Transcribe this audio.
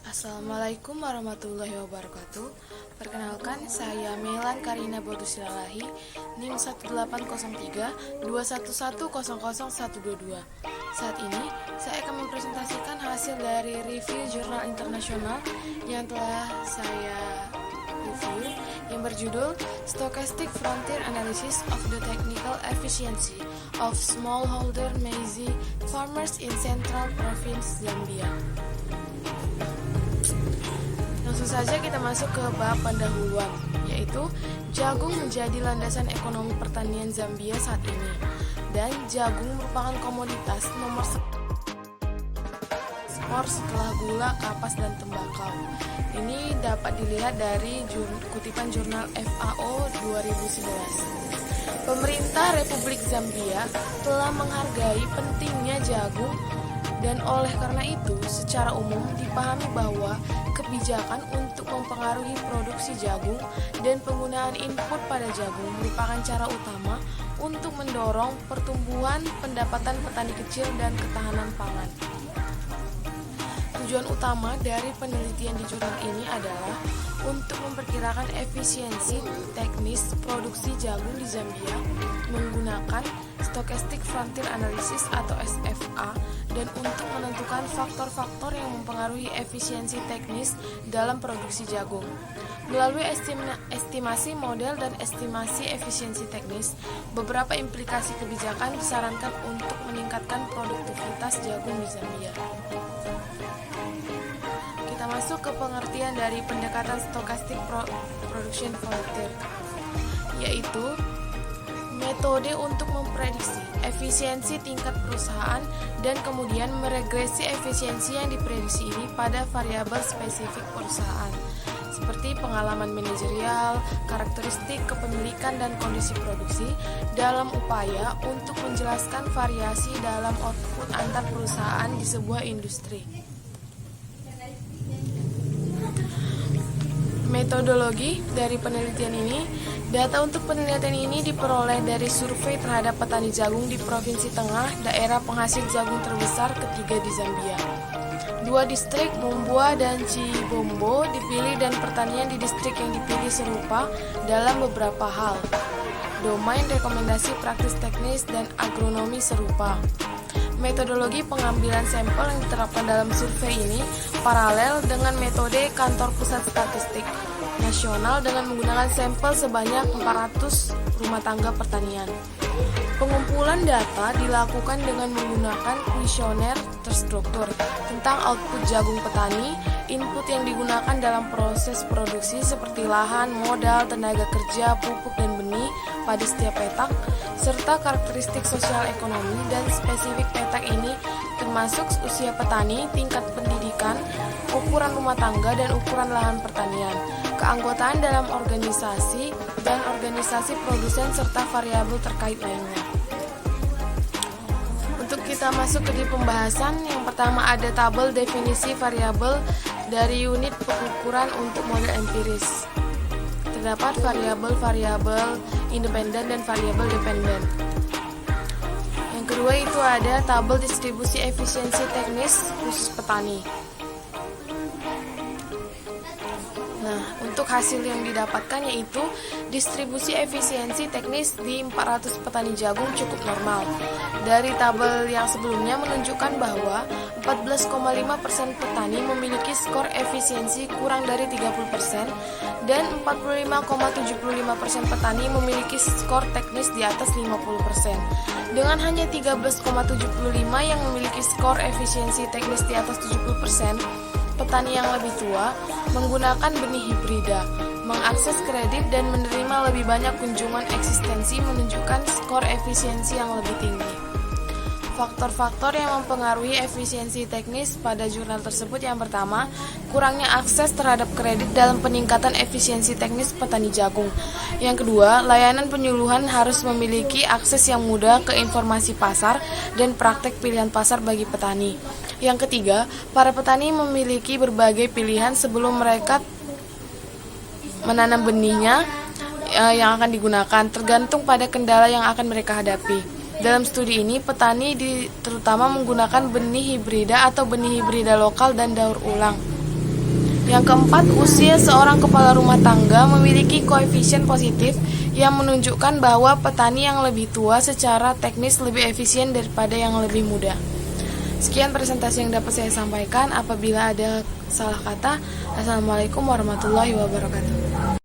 Assalamualaikum warahmatullahi wabarakatuh. Perkenalkan, saya Melan Karina Bodusilalahi, NIM 180321100122. Saat ini, saya akan mempresentasikan hasil dari review jurnal internasional yang telah saya review, yang berjudul Stochastic Frontier Analysis of the Technical Efficiency of Smallholder Maize Farmers in Central Province Zambia. Langsung saja kita masuk ke bab pendahuluan, yaitu jagung menjadi landasan ekonomi pertanian Zambia saat ini, dan jagung merupakan komoditas nomor ekspor setelah gula, kapas, dan tembakau. Ini dapat dilihat dari kutipan jurnal FAO 2011. Pemerintah Republik Zambia telah menghargai pentingnya jagung, dan oleh karena itu, secara umum dipahami bahwa kebijakan untuk mempengaruhi produksi jagung dan penggunaan input pada jagung merupakan cara utama untuk mendorong pertumbuhan pendapatan petani kecil dan ketahanan pangan. Tujuan utama dari penelitian di jurnal ini adalah untuk memperkirakan efisiensi teknis produksi jagung di Zambia menggunakan Stochastic Frontier Analysis atau SFA, dan untuk menentukan faktor-faktor yang mempengaruhi efisiensi teknis dalam produksi jagung. Melalui estimasi model dan estimasi efisiensi teknis, beberapa implikasi kebijakan disarankan untuk meningkatkan produktivitas jagung di Zambia. Kita masuk ke pengertian dari pendekatan Stochastic Production Frontier, yaitu metode untuk memprediksi efisiensi tingkat perusahaan dan kemudian meregresi efisiensi yang diprediksi ini pada variabel spesifik perusahaan, seperti pengalaman manajerial, karakteristik kepemilikan, dan kondisi produksi, dalam upaya untuk menjelaskan variasi dalam output antar perusahaan di sebuah industri. Metodologi dari penelitian ini. Data untuk penelitian ini diperoleh dari survei terhadap petani jagung di Provinsi Tengah, daerah penghasil jagung terbesar ketiga di Zambia. Dua distrik, Mumbwa dan Chibombo, dipilih, dan pertanian di distrik yang dipilih serupa dalam beberapa hal. Domain rekomendasi praktis teknis dan agronomi serupa. Metodologi pengambilan sampel yang diterapkan dalam survei ini paralel dengan metode Kantor Pusat Statistik Nasional dengan menggunakan sampel sebanyak 400 rumah tangga pertanian. Pengumpulan data dilakukan dengan menggunakan kuesioner terstruktur tentang output jagung petani, input yang digunakan dalam proses produksi seperti lahan, modal, tenaga kerja, pupuk, dan benih pada setiap petak, serta karakteristik sosial ekonomi dan spesifik petak ini termasuk usia petani, tingkat pendidikan, ukuran rumah tangga, dan ukuran lahan pertanian, keanggotaan dalam organisasi, dan organisasi produsen serta variabel terkait lainnya. Untuk kita masuk ke di pembahasan, yang pertama ada tabel definisi variabel dari unit pengukuran untuk model empiris. Terdapat variabel-variabel independen dan variabel dependen. Yang kedua itu ada tabel distribusi efisiensi teknis khusus petani. Nah, untuk hasil yang didapatkan yaitu distribusi efisiensi teknis di 400 petani jagung cukup normal. Dari tabel yang sebelumnya menunjukkan bahwa 14,5% petani memiliki skor efisiensi kurang dari 30% dan 45,75% petani memiliki skor teknis di atas 50%. Dengan hanya 13,75% yang memiliki skor efisiensi teknis di atas 70%, petani yang lebih tua menggunakan benih hibrida, mengakses kredit, dan menerima lebih banyak kunjungan eksistensi menunjukkan skor efisiensi yang lebih tinggi. Faktor-faktor yang mempengaruhi efisiensi teknis pada jurnal tersebut yang pertama, kurangnya akses terhadap kredit dalam peningkatan efisiensi teknis petani jagung. Yang kedua, layanan penyuluhan harus memiliki akses yang mudah ke informasi pasar dan praktek pilihan pasar bagi petani. Yang ketiga, para petani memiliki berbagai pilihan sebelum mereka menanam benihnya yang akan digunakan, tergantung pada kendala yang akan mereka hadapi. Dalam studi ini, petani terutama menggunakan benih hibrida atau benih hibrida lokal dan daur ulang. Yang keempat, usia seorang kepala rumah tangga memiliki koefisien positif yang menunjukkan bahwa petani yang lebih tua secara teknis lebih efisien daripada yang lebih muda. Sekian presentasi yang dapat saya sampaikan. Apabila ada salah kata, Assalamualaikum warahmatullahi wabarakatuh.